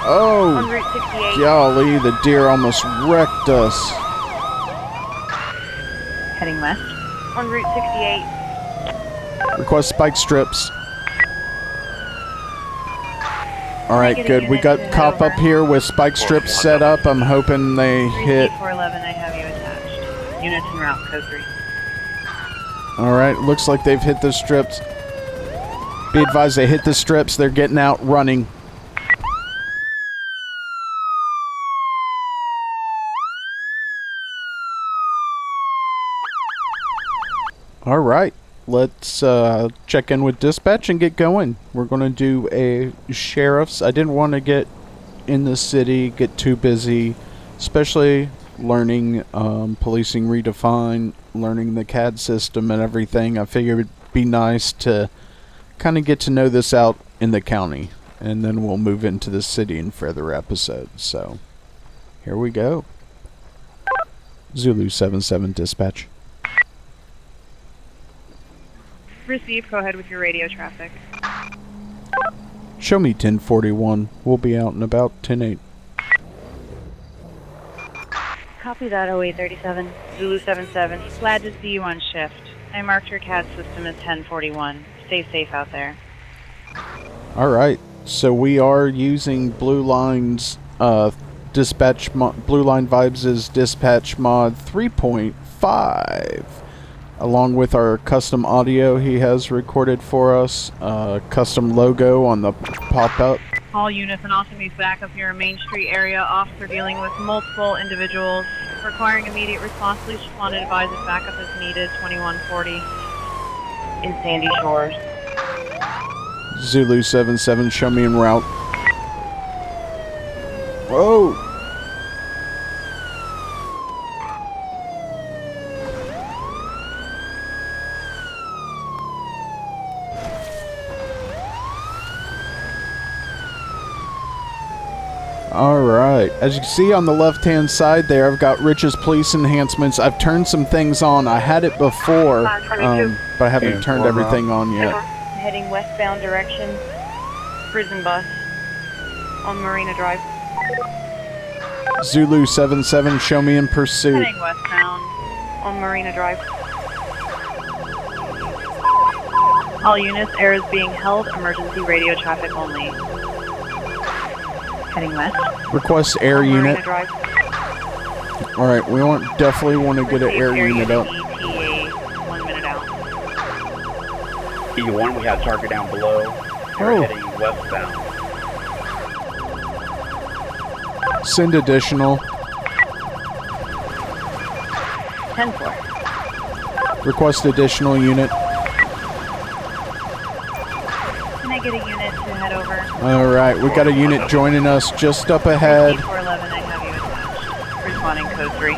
Oh, On Route 68. golly, the deer almost wrecked us. Heading west. On Route 68. Request spike strips. Alright, good. We got cop up here with spike strips set up. I'm hoping they hit. 411, I have you attached. Units en route, code 3. Alright, looks like they've hit the strips. Be advised, they hit the strips. They're getting out running. Alright, let's check in with dispatch and get going. We're going to do a sheriff's. I didn't want to get in the city, get too busy, especially learning policing redefined, learning the CAD system and everything. I figured it'd be nice to kind of get to know this out in the county, and then we'll move into the city in further episodes. So, here we go. Zulu 77 dispatch. Receive, go ahead with your radio traffic. Show me 1041. We'll be out in about 10-8. Copy that, 0837. Zulu 77. Glad to see you on shift. I marked your CAD system as 1041. Stay safe out there. Alright, so we are using Blue Line's dispatch Blue Line Vibes' dispatch mod 3.5. Along with our custom audio he has recorded for us, custom logo on the pop-up. All units and Optimus back up your Main Street area. Officer dealing with multiple individuals requiring immediate response. Please respond and advise if backup is needed. 2140 in Sandy Shores. Zulu 77, show me en route. Whoa! Alright, as you can see on the left hand side there, I've got Rich's police enhancements. I've turned some things on. I had it before, but I haven't turned everything on yet. Heading westbound direction, prison bus on Marina Drive. Zulu 77, show me in pursuit. Heading westbound on Marina Drive. All units, air is being held, emergency radio traffic only. Heading west. Request air unit. Alright, we definitely want to get an air unit up. ETA, 1 minute out. E1, we have target down below. We're heading westbound. Send additional. 10-4. Request additional unit. Can I get a unit to head over? Alright, we got a unit joining us just up ahead. 411, I have you attached. Responding code 3.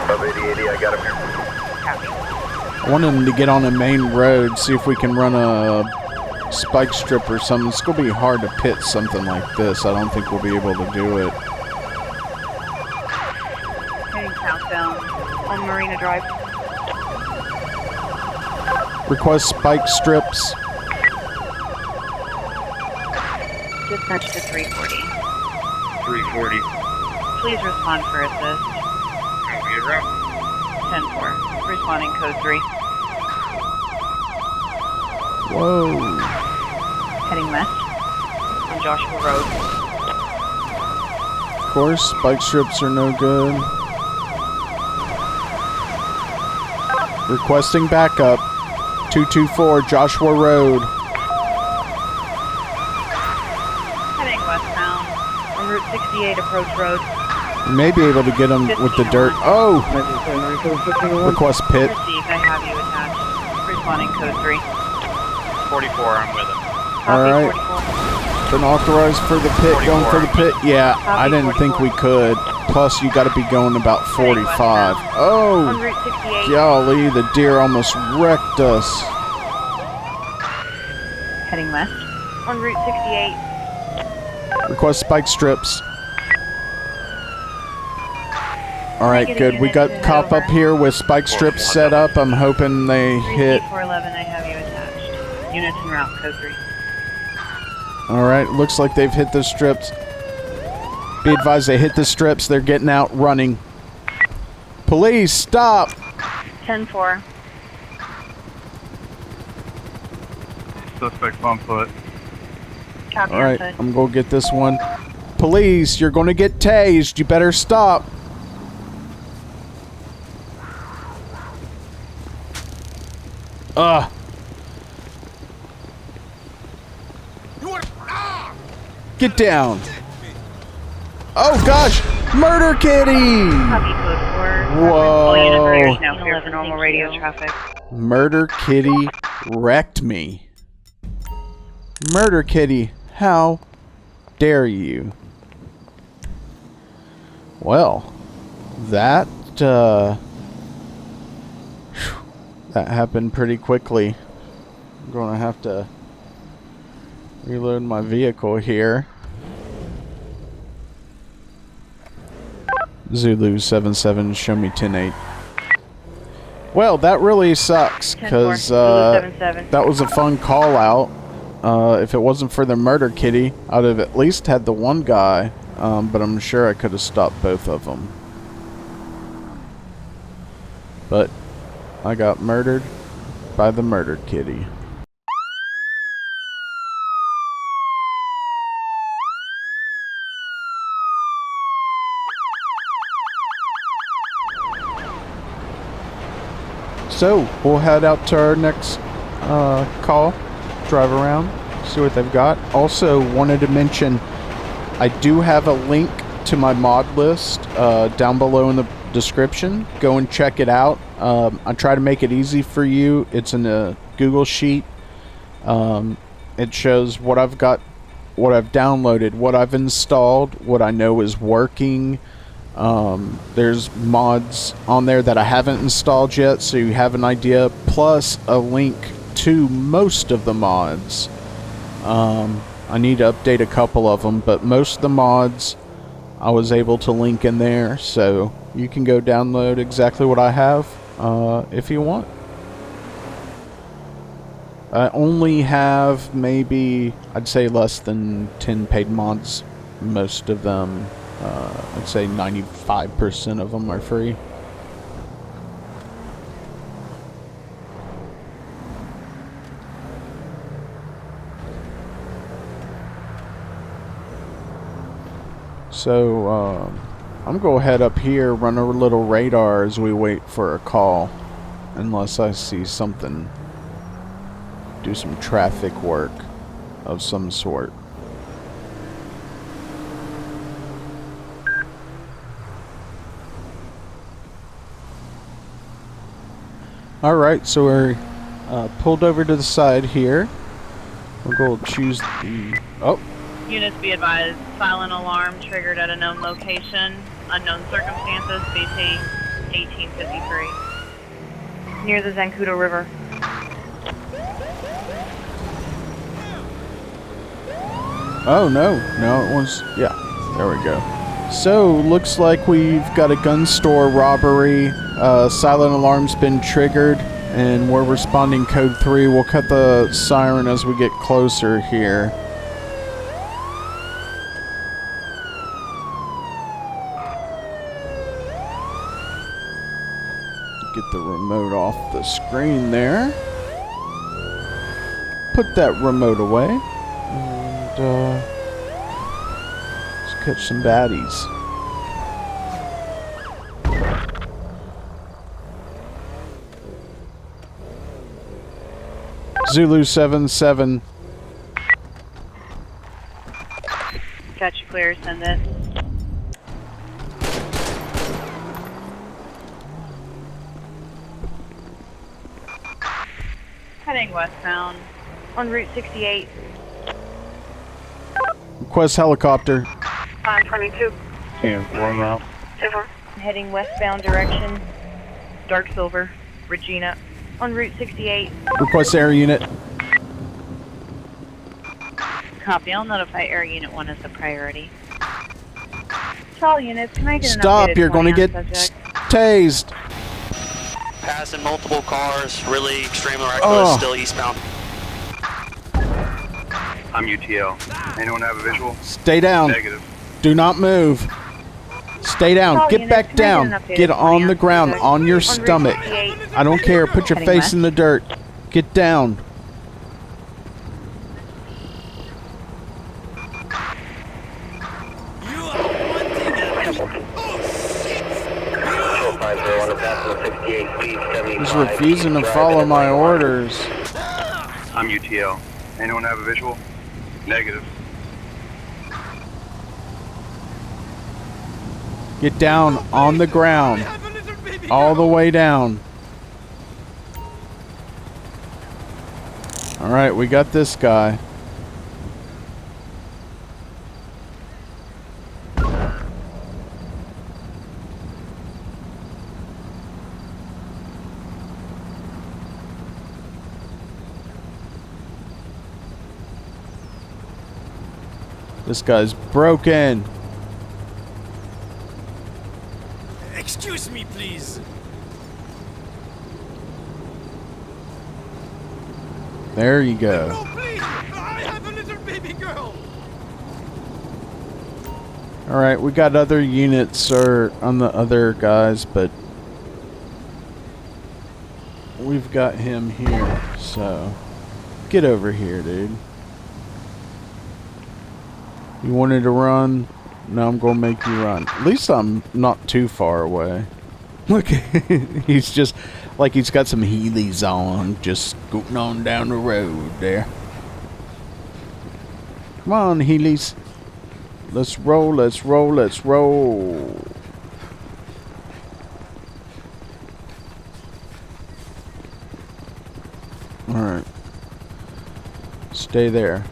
Above 8080, I got him here. Copy. I want them to get on a main road, see if we can run a spike strip or something. It's going to be hard to pit something like this. I don't think we'll be able to do it. Heading southbound on Marina Drive. Request spike strips. Dispatch to 340. 340. Please respond for assist. Copy it route. 10-4. Responding code 3. Whoa. Heading west on Joshua Road. Of course, spike strips are no good. Requesting backup. 224 Joshua Road. Heading westbound on Route 68 Approach Road. We may be able to get them with the dirt. Oh! Request pit. Received, I have you attached. Responding code 3. 44, I'm with him. Alright. Been authorized for the pit, going for the pit. Yeah, I didn't think we could. Plus, you got to be going about 45. Oh! On Route 68. Golly, the deer almost wrecked us. Heading west on Route 68. Request spike strips. Alright, good. We got cop up here with spike strips set up. I'm hoping they hit. 411, I have you attached. Units en route, code 3. Alright, looks like they've hit the strips. Be advised, they hit the strips. They're getting out running. Police, stop! 10-4. Suspect on foot. Copy. Alright, On foot. I'm gonna get this one. Police, you're gonna get tased. You better stop. Get down. Oh gosh, murder kitty! Copy code 4. Whoa. All units are now clear for normal radio traffic. Murder kitty wrecked me. Murder kitty, how dare you? Well, that happened pretty quickly. I'm gonna have to reload my vehicle here. Zulu 77, show me 10-8. Well, that really sucks, because that was a fun call out. If it wasn't for the murder kitty, I'd have at least had the one guy, but I'm sure I could have stopped both of them. But I got murdered by the murder kitty. So, we'll head out to our next call, drive around, see what they've got. Also, wanted to mention, I do have a link to my mod list down below in the description. Go and check it out. I try to make it easy for you. It's in a Google Sheet. It shows what I've got, what I've downloaded, what I've installed, what I know is working. There's mods on there that I haven't installed yet, so you have an idea, plus a link to most of the mods. I need to update a couple of them, but most of the mods I was able to link in there, so you can go download exactly what I have if you want. I only have maybe, I'd say less than 10 paid mods. Most of them, I'd say 95% of them are free. So, I'm going to head up here, run a little radar as we wait for a call. Unless I see something. Do some traffic work of some sort. Alright, so we're pulled over to the side here. We'll go choose the... Oh! Units be advised, silent alarm triggered at a known location, unknown circumstances, BT 1853. Near the Zancudo River. Oh, no. No, it was... Yeah, there we go. So, looks like we've got a gun store robbery. Silent alarm's been triggered, and we're responding code 3. We'll cut the siren as we get closer here. Get the remote off the screen there. Put that remote away. And, let's catch some baddies. Zulu 77. Got you clear, send it. Heading westbound on Route 68. Request helicopter. 522. And one out. Silver. Heading westbound direction. Dark Silver. Regina. On Route 68. Request air unit. Copy. I'll notify Air Unit 1 as a priority. To all units, can I get an Stop, updated you're going to 20 get on subject? tased. Passing multiple cars, really extremely reckless, still eastbound. I'm UTL. Anyone have a visual? Stay down. Negative. Do not move. Stay down. All Get units, back can I get an down. updated Get 20 on the ground, Pacific? on your On Route stomach. 68. I don't care. Put your Heading face west. in the dirt. Get down. He's refusing to follow my orders. I'm UTL. Anyone have a visual? Negative. Get down on the ground. All the way down. Alright, we got this guy. This guy's broken. Excuse me, please. There you go. No, please. I have a little baby girl. Alright, we got other units on the other guys, but we've got him here, so get over here, dude. You wanted to run? Now I'm gonna make you run. At least I'm not too far away. Look, he's just like he's got some Heelys on, just scooting on down the road there. Come on, Heelys. Let's roll, let's roll, let's roll. Alright. Stay there.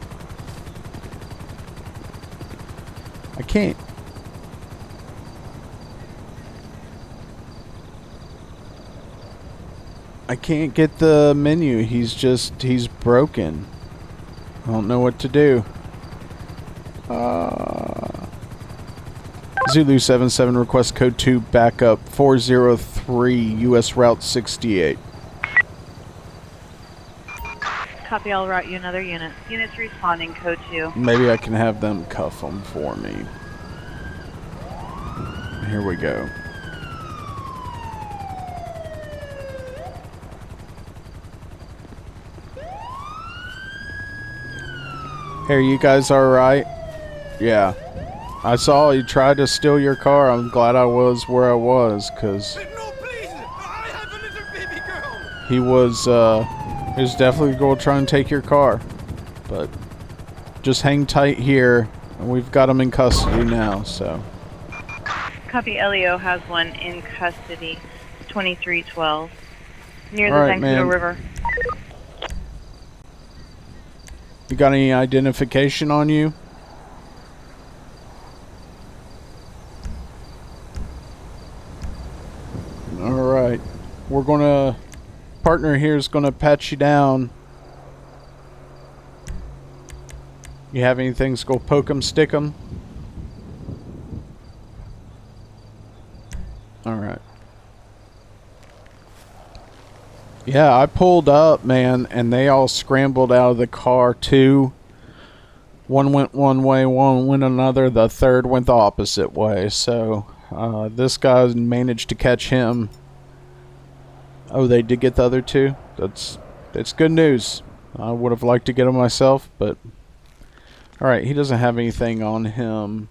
I can't. I can't get the menu. He's broken. I don't know what to do. Zulu 77 request code 2 backup 403 US Route 68. Copy, I'll route you another unit. Units responding, code 2. Maybe I can have them cuff them for me. Here we go. Hey, are you guys alright? Yeah. I saw he tried to steal your car. I'm glad I was where I was, cause No, please. I have a little baby girl. he was definitely going to try and take your car. But just hang tight here. We've got him in custody now, so. Copy, LEO has one in custody, 2312, near the Alright, Vancouver man. River. You got any identification on you? Alright. We're gonna... Partner here is gonna pat you down. You have anything to go poke 'em, stick 'em? Alright. Yeah, I pulled up, man, and they all scrambled out of the car too. One went one way, one went another, the third went the opposite way. So, this guy managed to catch him. Oh, they did get the other two? That's good news. I would have liked to get him myself, but... Alright, he doesn't have anything on him.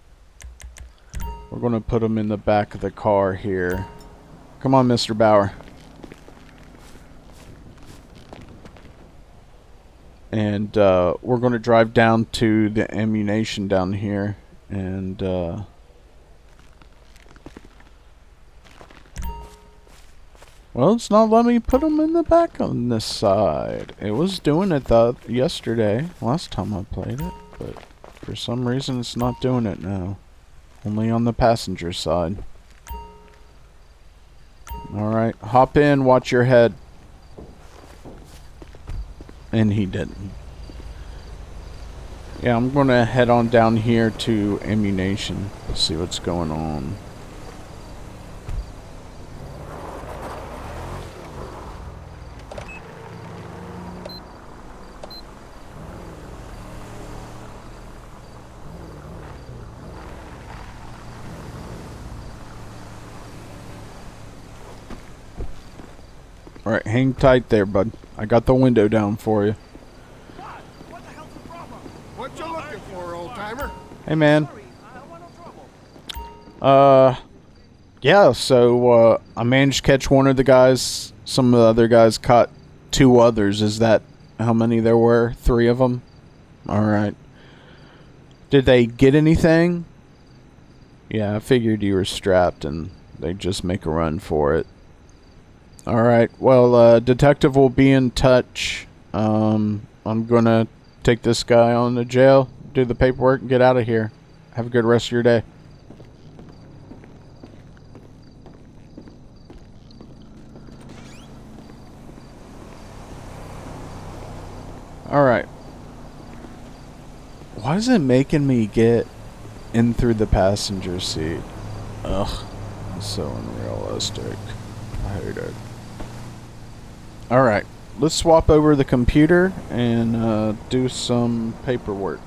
We're going to put him in the back of the car here. Come on, Mr. Bauer. And we're going to drive down to the ammunition down here. And well, it's not letting me put them in the back on this side. It was doing it yesterday, last time I played it. But for some reason it's not doing it now. Only on the passenger side. Alright, hop in, watch your head. And he didn't. Yeah, I'm gonna head on down here to ammunition. See what's going on. Alright, hang tight there, bud. I got the window down for you. What the hell's the problem? What you looking for, old timer? Hey, man. Sorry, I want no trouble. Yeah, so, I managed to catch one of the guys. Some of the other guys caught 2 others. Is that how many there were? 3 of them? Alright. Did they get anything? Yeah, I figured you were strapped and they'd just make a run for it. Alright, well, detective will be in touch. I'm gonna take this guy on to jail, do the paperwork, and get out of here. Have a good rest of your day. Alright. Why is it making me get in through the passenger seat? Ugh. It's so unrealistic. I hate it. Alright. Let's swap over the computer and do some paperwork.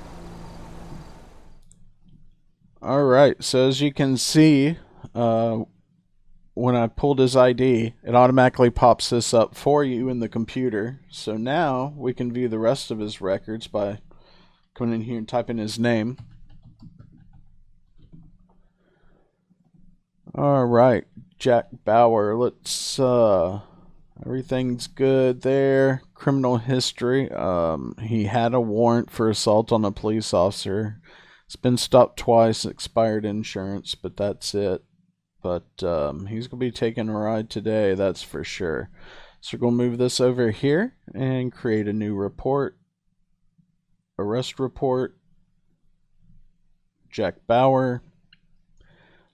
Alright. So as you can see, when I pulled his ID, it automatically pops this up for you in the computer. So now we can view the rest of his records by coming in here and typing his name. Alright, Jack Bauer. Let's, everything's good there. Criminal history. He had a warrant for assault on a police officer. It's been stopped twice, expired insurance, but that's it. But he's going to be taking a ride today, that's for sure. So we're going to move this over here and create a new report. Arrest report. Jack Bauer.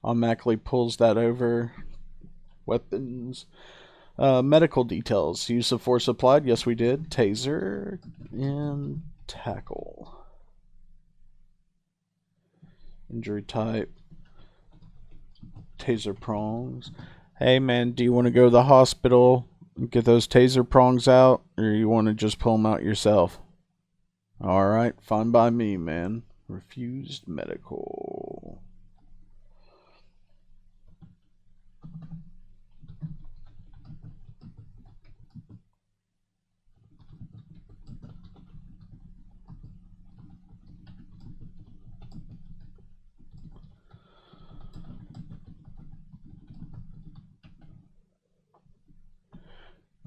Automatically pulls that over. Weapons. Medical details. Use of force applied. Yes, we did. Taser and tackle. Injury type. Taser prongs. Hey man, do you want to go to the hospital and get those taser prongs out, or you want to just pull them out yourself? Alright, fine by me, man. Refused medical.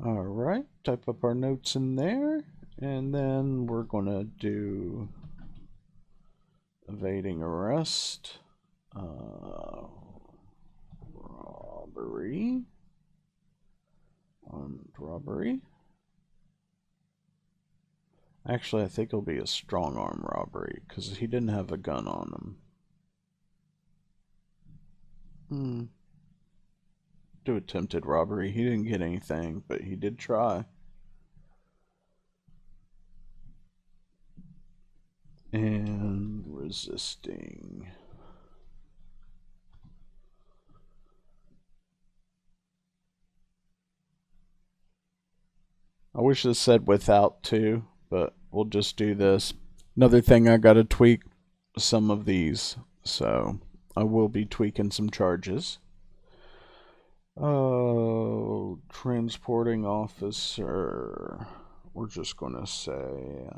Alright, type up our notes in there, and then we're gonna do evading arrest, robbery, armed robbery. Actually, I think it'll be a strong arm robbery, because he didn't have a gun on him. Do attempted robbery. He didn't get anything, but he did try. And resisting. I wish this said without too, but we'll just do this. Another thing, I gotta tweak some of these, so I will be tweaking some charges. Oh, transporting officer. We're just gonna say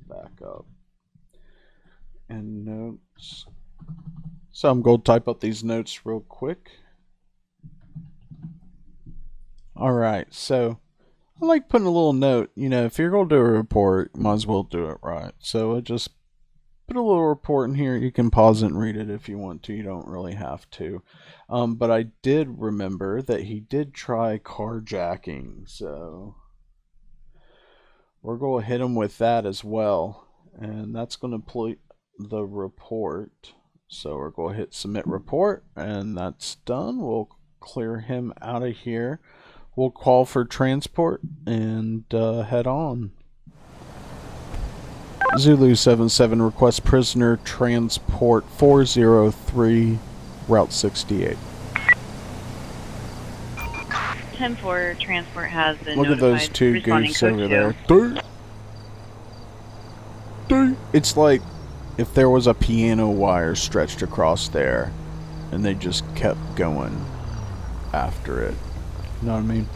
backup and notes. So I'm going to type up these notes real quick. Alright, so I like putting a little note. You know, if you're going to do a report, you might as well do it right. So I just put a little report in here. You can pause it and read it if you want to. You don't really have to. But I did remember that he did try carjacking. So we're going to hit him with that as well. And that's going to play the report. So we're going to hit submit report. And that's done. We'll clear him out of here. We'll call for transport and head on. Zulu 77 requests prisoner transport 403 Route 68. 10-4 transport has been Look at those notified. two Responding goofs code over 2. there. It's like if there was a piano wire stretched across there and they just kept going after it. You know what I mean?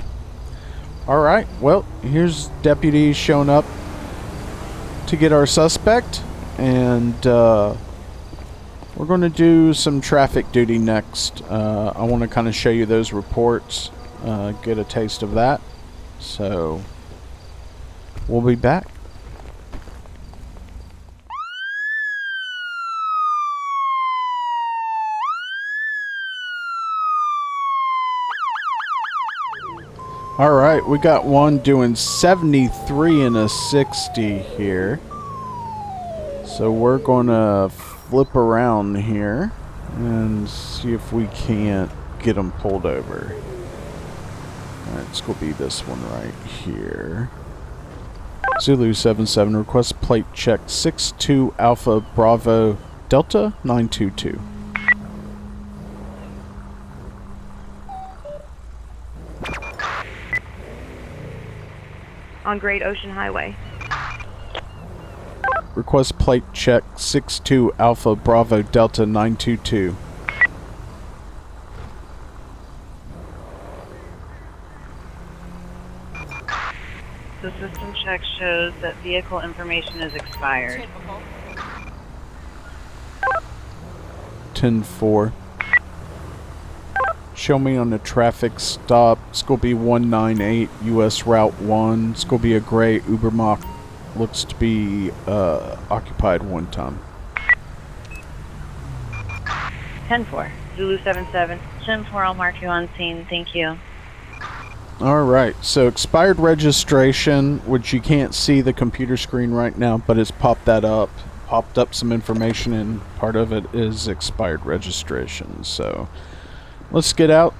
Alright, well, here's deputies showing up to get our suspect, and we're going to do some traffic duty next. I want to kind of show you those reports, get a taste of that. So, we'll be back. Alright, we got one doing 73 and a 60 here. So we're going to flip around here and see if we can't get them pulled over. Alright, it's going to be this one right here. Zulu 77, request plate check 62 Alpha Bravo Delta 922. On Great Ocean Highway. Request plate check 62 Alpha Bravo Delta 922. The system check shows that vehicle information is expired. 10-4. Show me on the traffic stop. It's going to be 198 US Route 1. It's going to be a gray Ubermacht. Looks to be occupied one time. 10-4. Zulu 77. 10-4, I'll mark you on scene. Thank you. Alright, so expired registration, which you can't see the computer screen right now, but it's popped up some information, and part of it is expired registration. So let's get out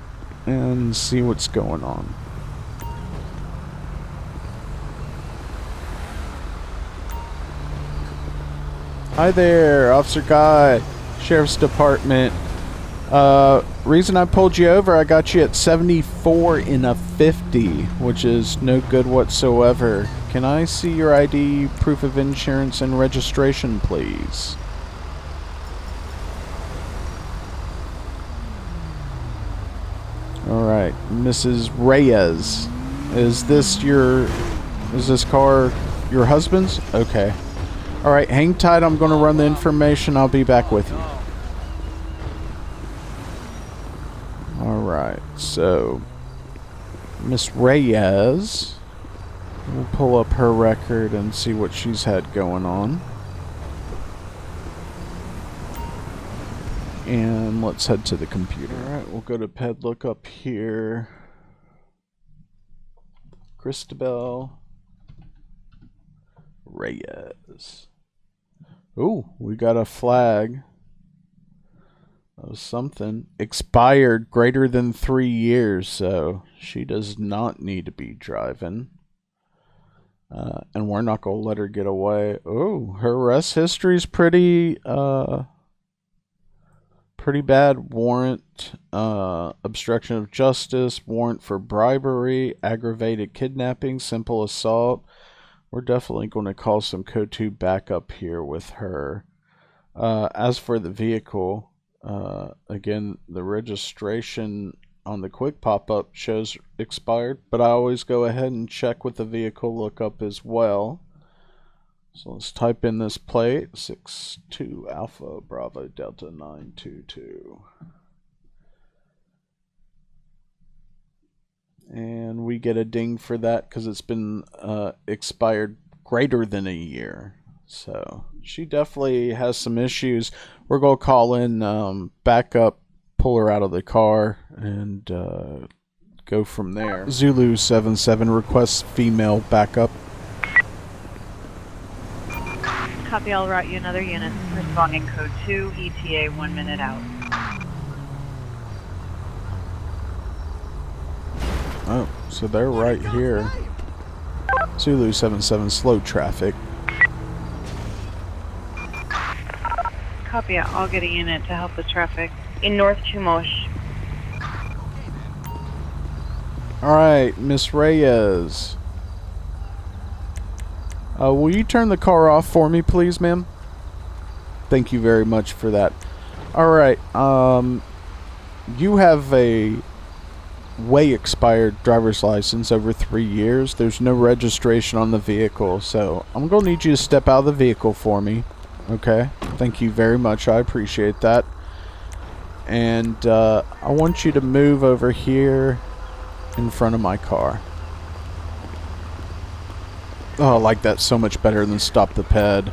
and see what's going on. Hi there, Officer Guy, Sheriff's Department. Reason I pulled you over, I got you at 74 in a 50, which is no good whatsoever. Can I see your ID, proof of insurance, and registration, please? Alright, Mrs. Reyes. Is this car your husband's? Okay. Alright, hang tight, I'm gonna run the information, I'll be back with you. Alright, so Miss Reyes, we'll pull up her record and see what she's had going on. And let's head to the computer. Alright, we'll go to PED lookup here. Christabel Reyes. Ooh, we got a flag of something. Expired greater than 3 years, so she does not need to be driving. And we're not going to let her get away. Oh, her arrest history is pretty bad. Warrant, obstruction of justice, warrant for bribery, aggravated kidnapping, simple assault. We're definitely going to call some Code 2 backup here with her. As for the vehicle, again, the registration on the quick pop-up shows expired, but I always go ahead and check with the vehicle lookup as well. So let's type in this plate, 62 Alpha Bravo Delta 922. And we get a ding for that because it's been expired greater than a year. So she definitely has some issues. We're going to call in backup, pull her out of the car, and go from there. Zulu 77 requests female backup. Copy, I'll route you another unit. Responding Code 2, ETA 1 minute out. Oh, so they're right here. Zulu 77, slow traffic. Copy, I'll get a unit to help with traffic. In North Chumosh. Alright, Miss Reyes. Will you turn the car off for me, please, ma'am? Thank you very much for that. Alright, you have a way expired driver's license over 3 years. There's no registration on the vehicle, so I'm going to need you to step out of the vehicle for me. Okay? Thank you very much. I appreciate that. And I want you to move over here in front of my car. Oh, I like that so much better than stop the ped.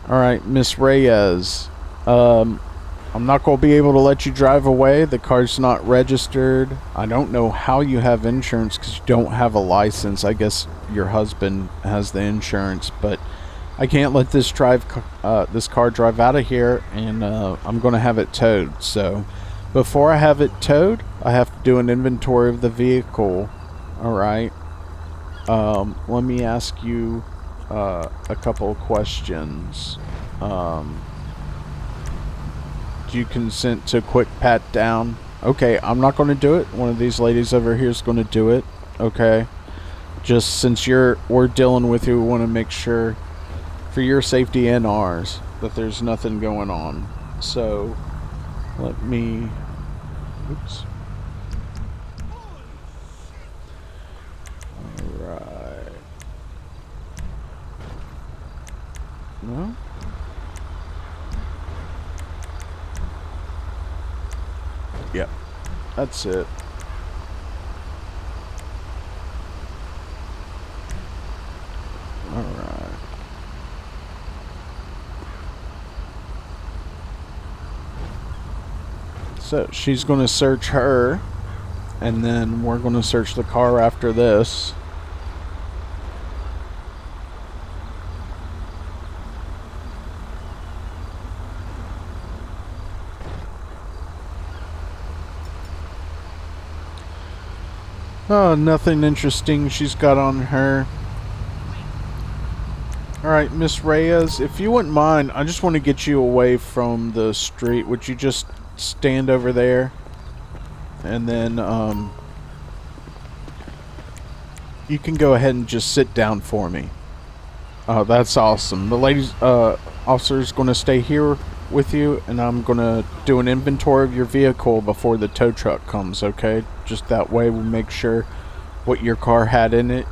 Alright, Miss Reyes. I'm not going to be able to let you drive away. The car's not registered. I don't know how you have insurance because you don't have a license. I guess your husband has the insurance, but I can't let this car drive out of here, and I'm going to have it towed. So before I have it towed, I have to do an inventory of the vehicle. Alright. Let me ask you a couple of questions. Do you consent to a quick pat down? Okay, I'm not going to do it. One of these ladies over here is going to do it. Okay. Just since we're dealing with you, we want to make sure, for your safety and ours, that there's nothing going on. So, let me... Oops. Alright. No? Yep. That's it. Alright. So, she's going to search her, and then we're going to search the car after this. Oh, nothing interesting she's got on her. Alright, Miss Reyes, if you wouldn't mind, I just want to get you away from the street. Would you just stand over there? And then, you can go ahead and just sit down for me. Oh, that's awesome. The ladies, officer's going to stay here with you, and I'm going to do an inventory of your vehicle before the tow truck comes, okay? Just that way we'll make sure what your car had in it,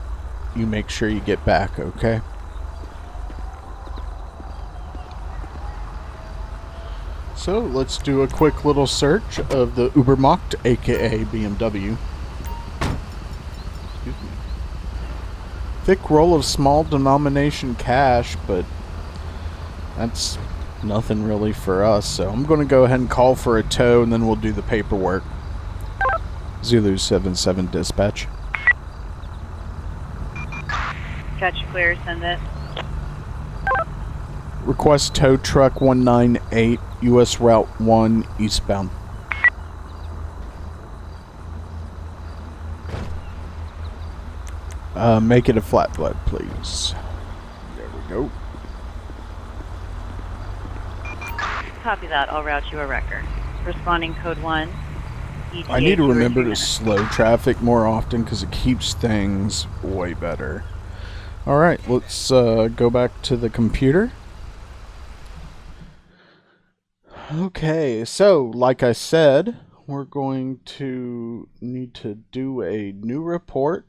you make sure you get back, okay? So, let's do a quick little search of the Ubermacht, aka BMW. Excuse me. Thick roll of small denomination cash, but that's nothing really for us, so I'm going to go ahead and call for a tow, and then we'll do the paperwork. Zulu 77 dispatch. Catch clear, send it. Request tow truck 198, US Route 1, eastbound. Make it a flat blood, please. There we go. Copy that. I'll route you a record. Responding code 1. I need to remember to slow traffic more often because it keeps things way better. Alright, let's go back to the computer. Okay, so like I said, we're going to need to do a new report.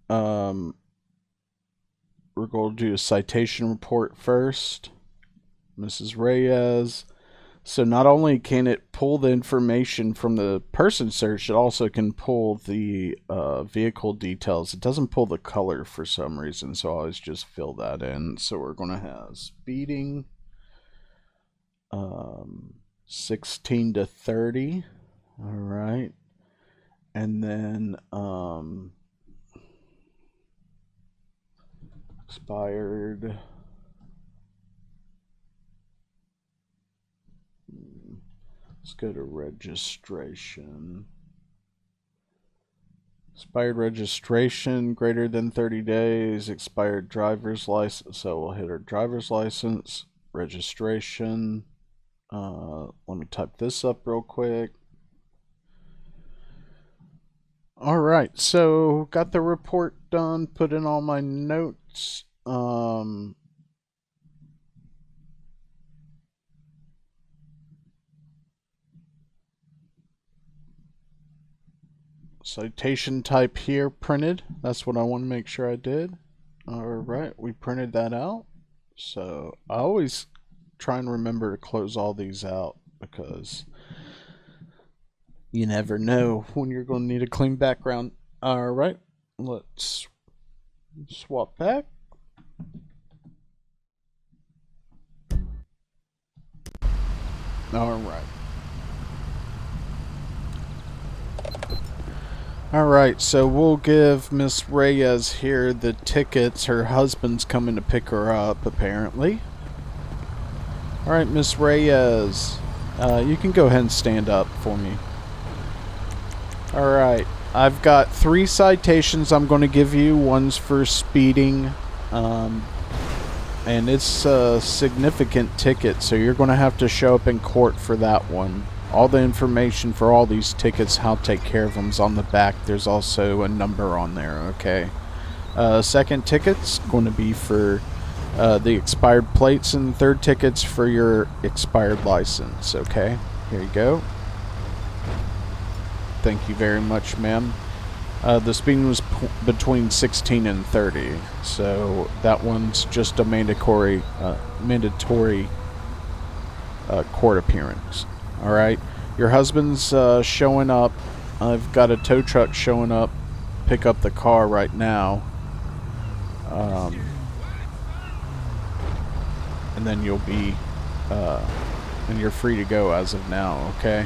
We're going to do a citation report first. Mrs. Reyes. So not only can it pull the information from the person search, it also can pull the vehicle details. It doesn't pull the color for some reason, so I always just fill that in. So we're going to have speeding, 16 to 30. All right. And then expired. Let's go to registration. Expired registration, greater than 30 days. Expired driver's license. So we'll hit our driver's license. Registration. Let me type this up real quick. Alright, so got the report done. Put in all my notes. Citation type here printed. That's what I want to make sure I did. Alright, we printed that out. So I always try and remember to close all these out because you never know when you're going to need a clean background. Alright, let's swap back. Alright. Alright, so we'll give Miss Reyes here the tickets. Her husband's coming to pick her up, apparently. Alright, Miss Reyes. You can go ahead and stand up for me. Alright, I've got 3 citations I'm going to give you. One's for speeding, and it's a significant ticket, so you're going to have to show up in court for that one. All the information for all these tickets, how to take care of them, is on the back. There's also a number on there, okay? Second ticket's going to be for the expired plates, and third ticket's for your expired license, okay? Here you go. Thank you very much, ma'am. The speeding was between 16 and 30, so that one's just a mandatory court appearance. Alright, your husband's showing up. I've got a tow truck showing up, pick up the car right now. And then you'll be, and you're free to go as of now, okay?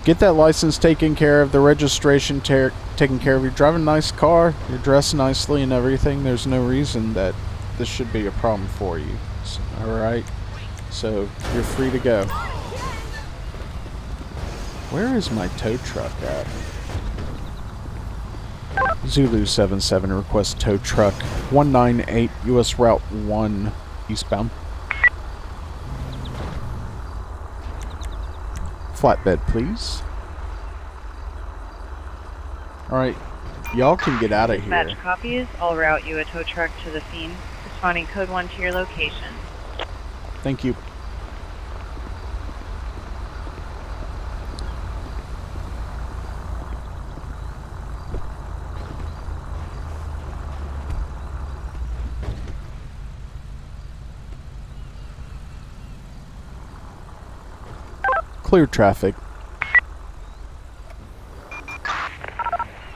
Get that license taken care of, the registration taken care of. You're driving a nice car, you're dressed nicely and everything. There's no reason that this should be a problem for you. Alright? So, you're free to go. Where is my tow truck at? Zulu 77 requests tow truck 198 US Route 1 eastbound. Flatbed, please. Alright, y'all can get out of here. Dispatch copies. I'll route you a tow truck to the scene. Responding code 1 to your location. Thank you. Clear traffic.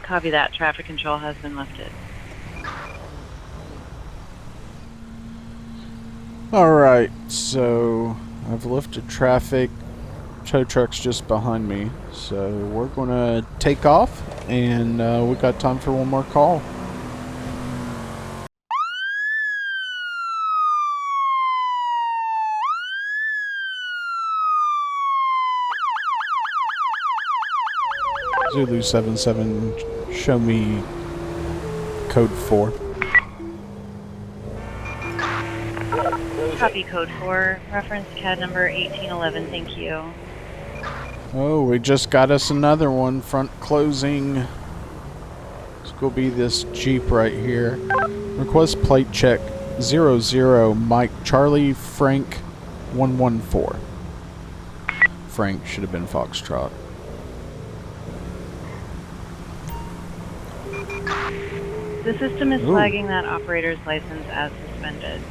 Copy that. Traffic control has been lifted. Alright, so I've lifted traffic. Tow truck's just behind me. So we're gonna take off, and we got time for one more call. Zulu 77, show me code 4. Copy code 4. Reference CAD number 1811. Thank you. Oh, we just got us another one. Front closing. It's gonna be this Jeep right here. Request plate check 00 Mike Charlie Frank 114. Frank should have been Foxtrot. The system is flagging that operator's license as suspended.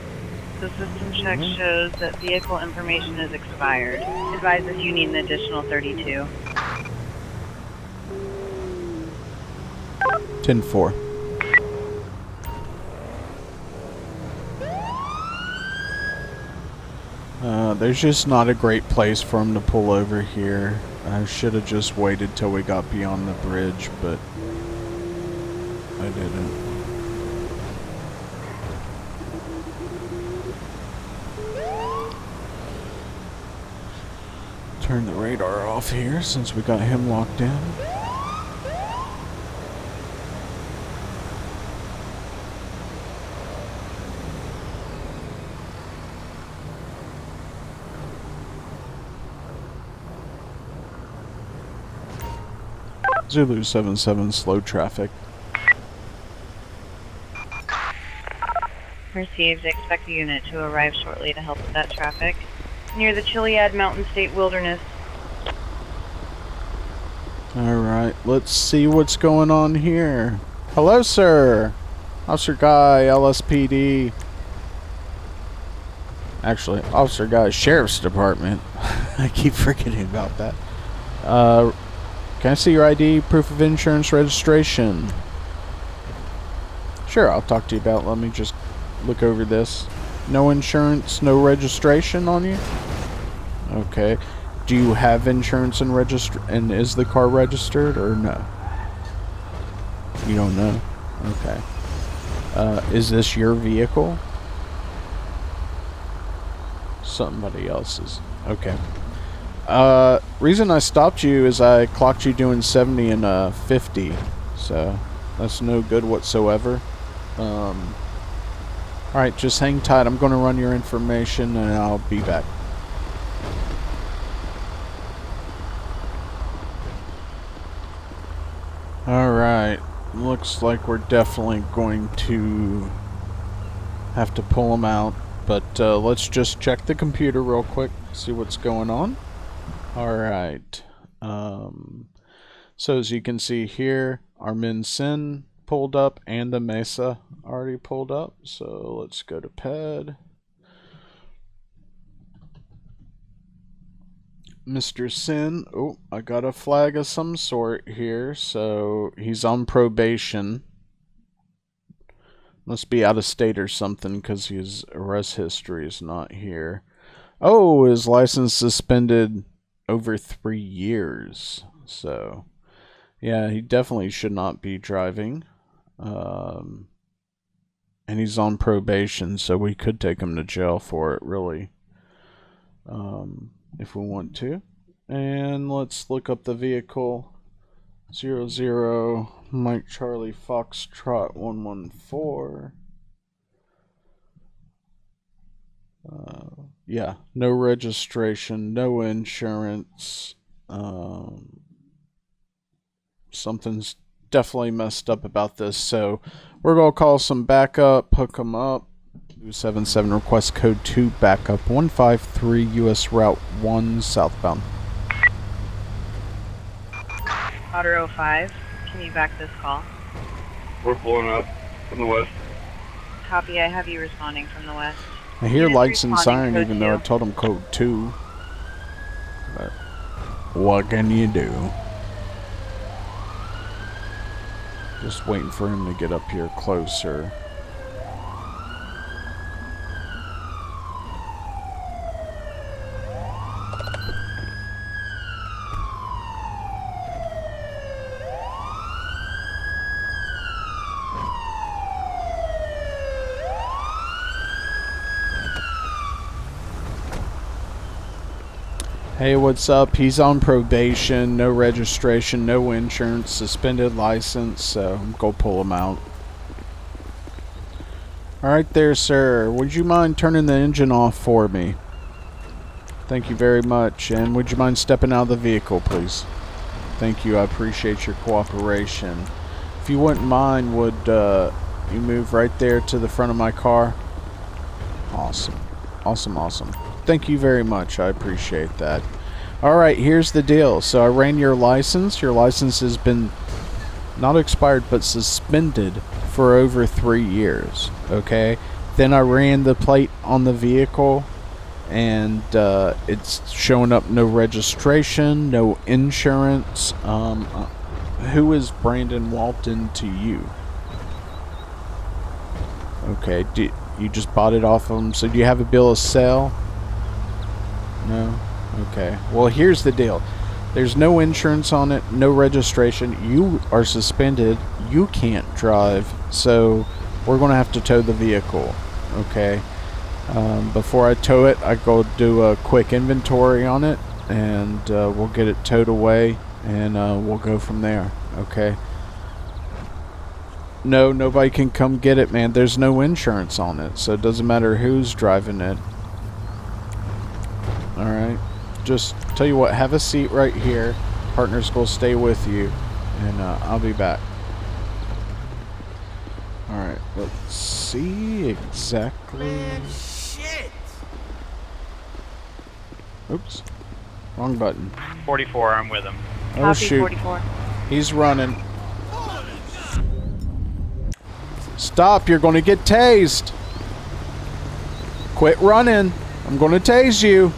The system check shows that vehicle information is expired. Advises you need an additional 32. 10-4. There's just not a great place for him to pull over here. I should have just waited till we got beyond the bridge, but I didn't. Turn the radar off here since we got him locked in. Zulu 77, slow traffic. Received. Expect the unit to arrive shortly to help with that traffic. Near the Chiliad Mountain State Wilderness. Alright, let's see what's going on here. Hello, sir. Officer Guy, LSPD. Actually, Officer Guy, Sheriff's Department. I keep forgetting about that. Can I see your ID, proof of insurance, registration? Sure, I'll talk to you about it. Let me just look over this. No insurance, no registration on you? Okay. Do you have insurance and and is the car registered or no? You don't know? Okay. Is this your vehicle? Somebody else's. Okay. Reason I stopped you is I clocked you doing 70 and 50. So, that's no good whatsoever. Alright, just hang tight. I'm going to run your information and I'll be back. Alright, looks like we're definitely going to have to pull them out, but let's just check the computer real quick, see what's going on. Alright, so as you can see here, our Min Sin pulled up and the Mesa already pulled up, so let's go to PED. Mr. Sin, oh, I got a flag of some sort here, so he's on probation. Must be out of state or something because his arrest history is not here. Oh, his license suspended over 3 years. So, yeah, he definitely should not be driving. And he's on probation, so we could take him to jail for it, really. If we want to. And let's look up the vehicle. 00 Mike Charlie Foxtrot 114. Yeah, no registration, no insurance. Something's definitely messed up about this, so we're gonna call some backup, hook them up. 277 request code 2 backup 153 US Route 1 southbound. Otter 05, can you back this call? We're pulling up from the west. Copy, I have you responding from the west. I hear Units lights and responding siren code even though I 2. told him code 2. But what can you do? Just waiting for him to get up here closer. Hey, what's up? He's on probation, no registration, no insurance, suspended license, so I'm gonna pull him out. Alright there, sir. Would you mind turning the engine off for me? Thank you very much. And would you mind stepping out of the vehicle, please? Thank you. I appreciate your cooperation. If you wouldn't mind, would you move right there to the front of my car? Awesome. Awesome, awesome. Thank you very much. I appreciate that. Alright, here's the deal. So I ran your license. Your license has been not expired, but suspended for over 3 years. Okay? Then I ran the plate on the vehicle, and it's showing up no registration, no insurance. Who is Brandon Walton to you? Okay, you just bought it off of him. So do you have a bill of sale? No? Okay. Well, here's the deal. There's no insurance on it, no registration. You are suspended. You can't drive. So we're going to have to tow the vehicle. Okay? Before I tow it, I go do a quick inventory on it, and we'll get it towed away, and we'll go from there. Okay? No, nobody can come get it, man. There's no insurance on it, so it doesn't matter who's driving it. Alright, just tell you what, have a seat right here. Partner's gonna stay with you, and I'll be back. Alright, let's see exactly. Man, shit! Oops, wrong button. 44, I'm with him. Oh Copy, shoot. 44. He's running. Stop, you're gonna get tased. Quit running. I'm gonna tase you.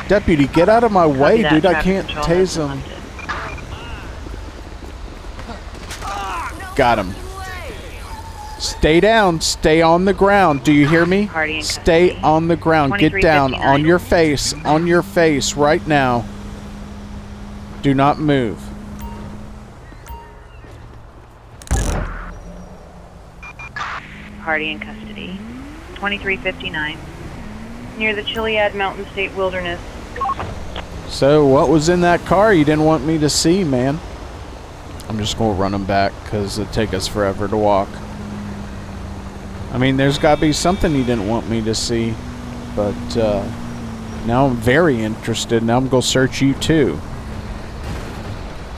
Deputy, get out of my way, that. dude. I Traffic can't control has tase been him. lifted. Got him. Stay down. Stay on the ground. Do you hear me? Party in Stay custody. on the ground. Get down. 2359. On your face. On your face right now. Do not move. Party in custody. 2359. Near the Chiliad Mountain State Wilderness. So, what was in that car you didn't want me to see, man? I'm just going to run him back because it'd take us forever to walk. I mean, there's got to be something you didn't want me to see. But, now I'm very interested. Now I'm going to search you, too.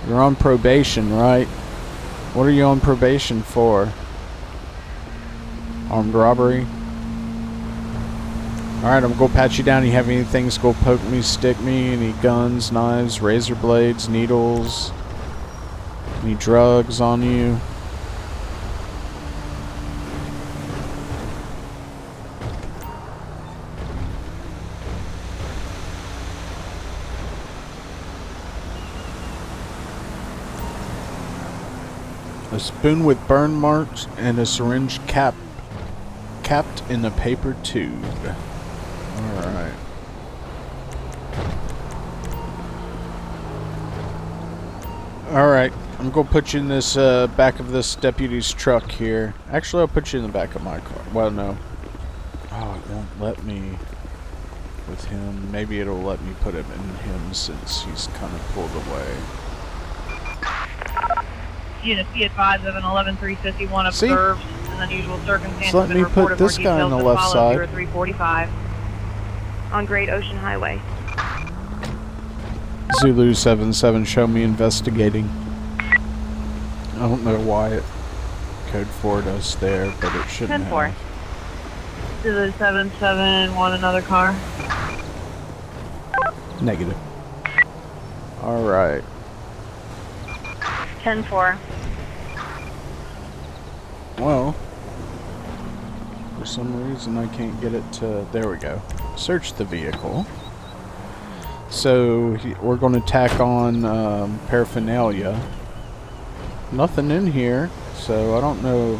You're on probation, right? What are you on probation for? Armed robbery? Alright, I'm going to pat you down. You have anything to go poke me, stick me? Any guns, knives, razor blades, needles? Any drugs on you? A spoon with burn marks and a syringe capped in a paper tube. Alright. Alright, I'm gonna put you in this back of this deputy's truck here. Actually, I'll put you in the back of my car. Well, no. Oh, it won't let me with him. Maybe it'll let me put him in him since he's kind of pulled away. Unit be advised of an 11351 See? observed in unusual circumstances. Let and me put reported more this guy on details the to left follow. side. 0345 on Great Ocean Highway. Zulu 77, show me investigating. I don't know why it code 4'd us there, but it shouldn't 10-4. have. Zulu 77, want another car? Negative. Alright. 10-4. Well, for some reason I can't get it to... There we go. Search the vehicle. So, we're going to tack on paraphernalia. Nothing in here, so I don't know.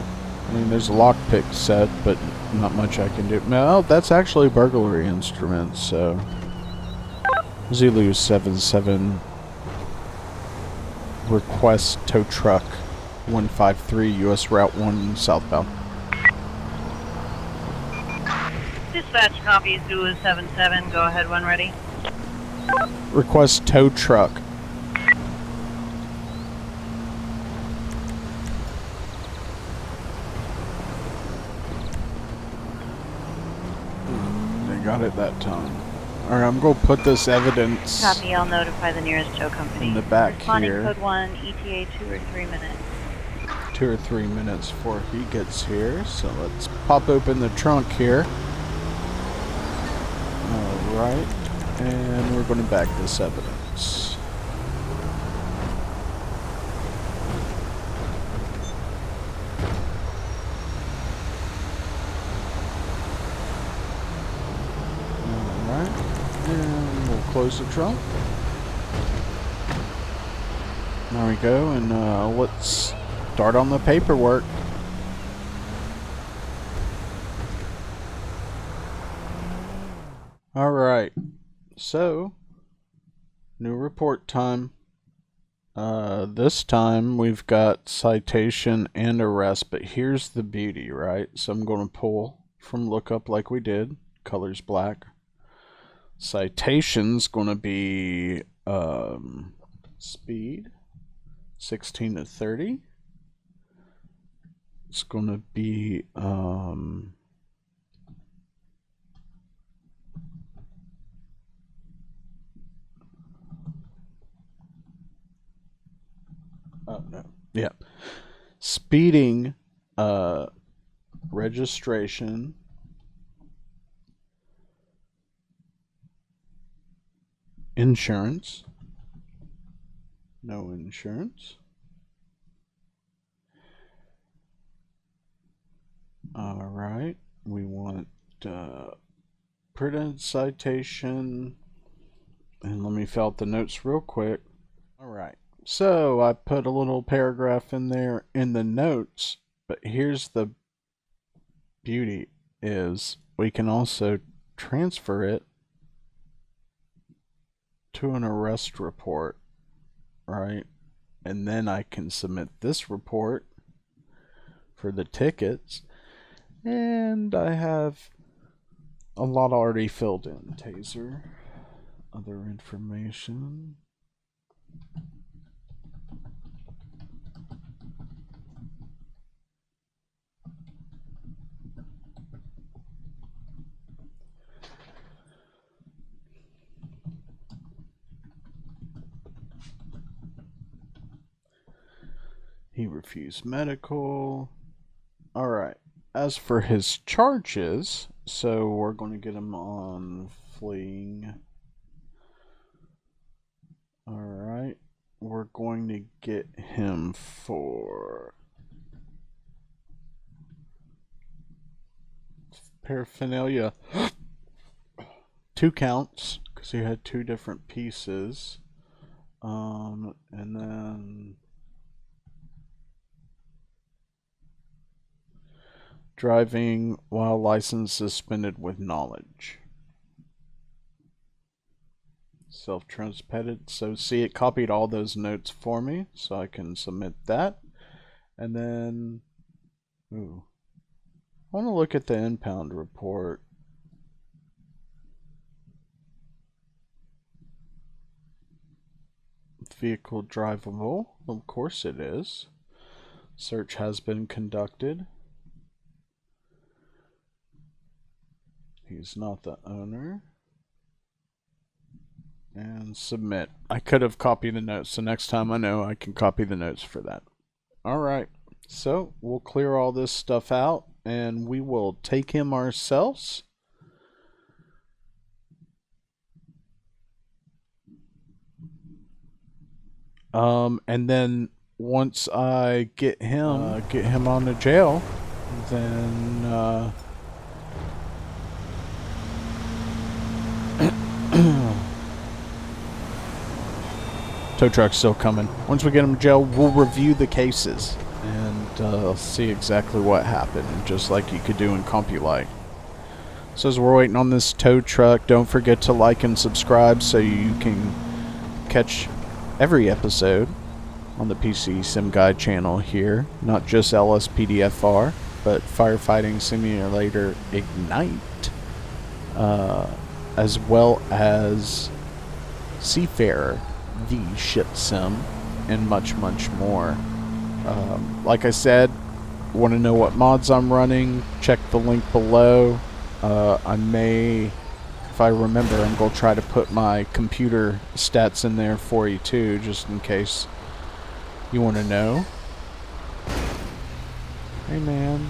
I mean, there's a lockpick set, but not much I can do. No, that's actually a burglary instrument, so... Zulu 77 request tow truck 153 US Route 1 southbound. Dispatch copy Zulu 77, go ahead when ready. Request tow truck. They got it that time. Alright, I'm going to put this evidence Copy, I'll notify the nearest tow company. in the back Responding here. code 1, ETA 2 or 3 minutes. 2 or 3 minutes before he gets here. So let's pop open the trunk here. Alright. And we're going to back this evidence. Alright. And we'll close the trunk. There we go. And let's start on the paperwork. Alright. So, new report time. This time we've got citation and arrest, but here's the beauty, right? So I'm going to pull from lookup like we did. Color's black. Citation's going to be speed 16 to 30. It's going to be oh no. Yeah. Speeding registration insurance No insurance. Alright, we want printed citation, and let me fill out the notes real quick. Alright, so I put a little paragraph in there in the notes, but here's the beauty is we can also transfer it to an arrest report, right? And then I can submit this report for the tickets. And I have a lot already filled in. Taser, other information. He refused medical. Alright. As for his charges, so we're going to get him on fleeing. Alright. We're going to get him for paraphernalia. 2 counts, because he had 2 different pieces. And then driving while license suspended with knowledge. Self-transpeded. So see, it copied all those notes for me, so I can submit that. And then, ooh, I want to look at the impound report. Vehicle drivable. Of course it is. Search has been conducted. He's not the owner. And submit. I could have copied the notes, so next time I know I can copy the notes for that. Alright, so we'll clear all this stuff out and we will take him ourselves. And then once I get him on to jail, then tow truck's still coming. Once we get him to jail, we'll review the cases and see exactly what happened, just like you could do in CompuLite. So as we're waiting on this tow truck, don't forget to like and subscribe so you can catch every episode on the PCSimGuy channel here. Not just LSPDFR, but Firefighting Simulator Ignite, as well as Seafarer, the ship sim, and much, much more. Like I said, want to know what mods I'm running, check the link below. I may, if I remember, I'm going to try to put my computer stats in there for you too, just in case you want to know. Hey man.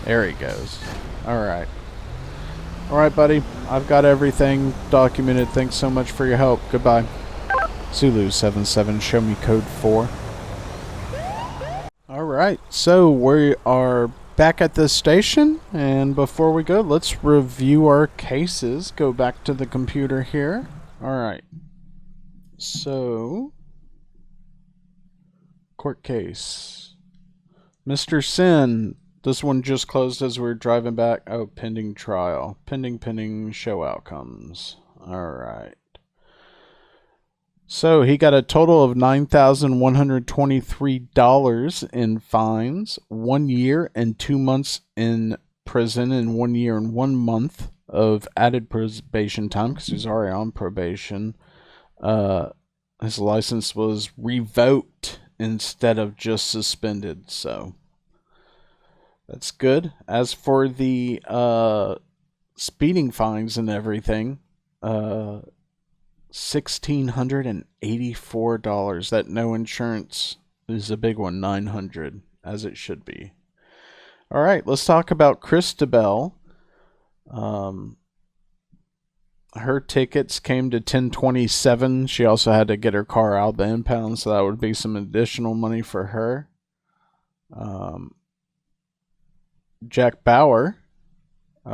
There he goes. Alright. Alright buddy, I've got everything documented. Thanks so much for your help. Goodbye. Zulu77, show me code 4. Alright, so we are back at the station, and before we go, let's review our cases. Go back to the computer here. Alright. So, court case. Mr. Sin. This one just closed as we were driving back. Oh, pending trial. Pending, show outcomes. Alright. So he got a total of $9,123 in fines, 1 year and 2 months in prison, and 1 year and 1 month of added probation time because he's already on probation. His license was revoked instead of just suspended, so that's good. As for the speeding fines and everything, $1,684. That no insurance is a big one. $900, as it should be. All right, let's talk about Christabel. her tickets came to $10.27. She also had to get her car out of the impound, so that would be some additional money for her. Jack Bauer, he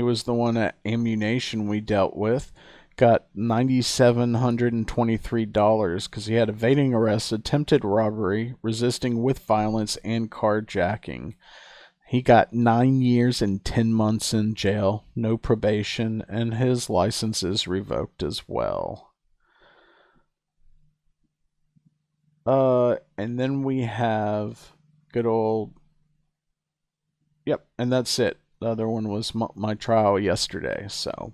was the one at ammunition we dealt with, got $9,723 because he had evading arrest, attempted robbery, resisting with violence, and carjacking. He got 9 years and 10 months in jail, no probation, and his license is revoked as well. And then we have good old... Yep, and that's it. The other one was my trial yesterday, so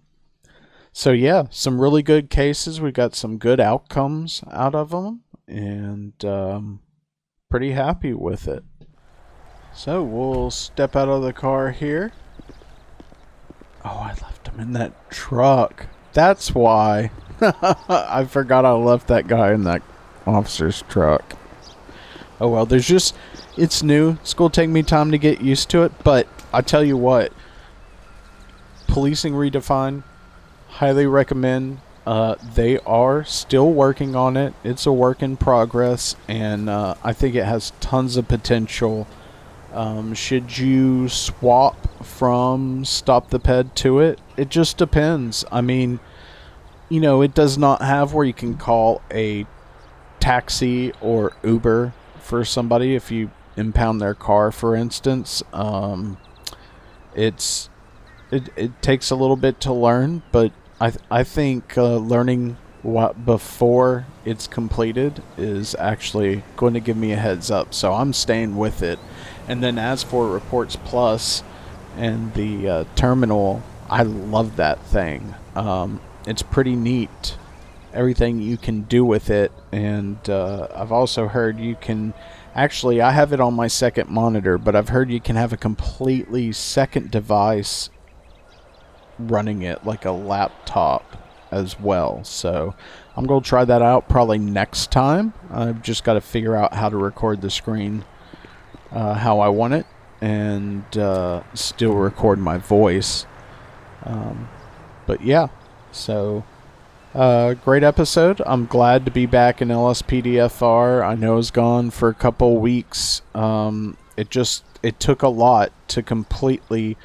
yeah, some really good cases. We got some good outcomes out of them, and pretty happy with it. So we'll step out of the car here. Oh, I left him in that truck. That's why. I forgot I left that guy in that officer's truck. Oh well, it's new. It's going to take me time to get used to it, but I tell you what, Policing Redefined, highly recommend. They are still working on it. It's a work in progress, and I think it has tons of potential. Should you swap from Stop the Ped to it? It just depends. I mean, you know, it does not have where you can call a taxi or Uber for somebody if you impound their car, for instance. It takes a little bit to learn, but I think learning what before it's completed is actually going to give me a heads up, so I'm staying with it. And then as for Reports Plus and the terminal, I love that thing. It's pretty neat, everything you can do with it, and I've also heard you can actually, I have it on my second monitor, but I've heard you can have a completely second device running it, like a laptop as well. So I'm going to try that out probably next time. I've just got to figure out how to record the screen how I want it, and still record my voice. But yeah, so great episode. I'm glad to be back in LSPDFR. I know I was gone for a couple weeks. It took a lot to completely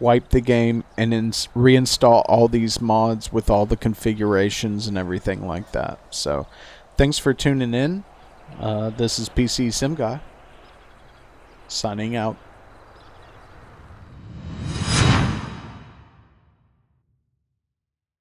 wipe the game and reinstall all these mods with all the configurations and everything like that. So thanks for tuning in. This is PCSimGuy signing out.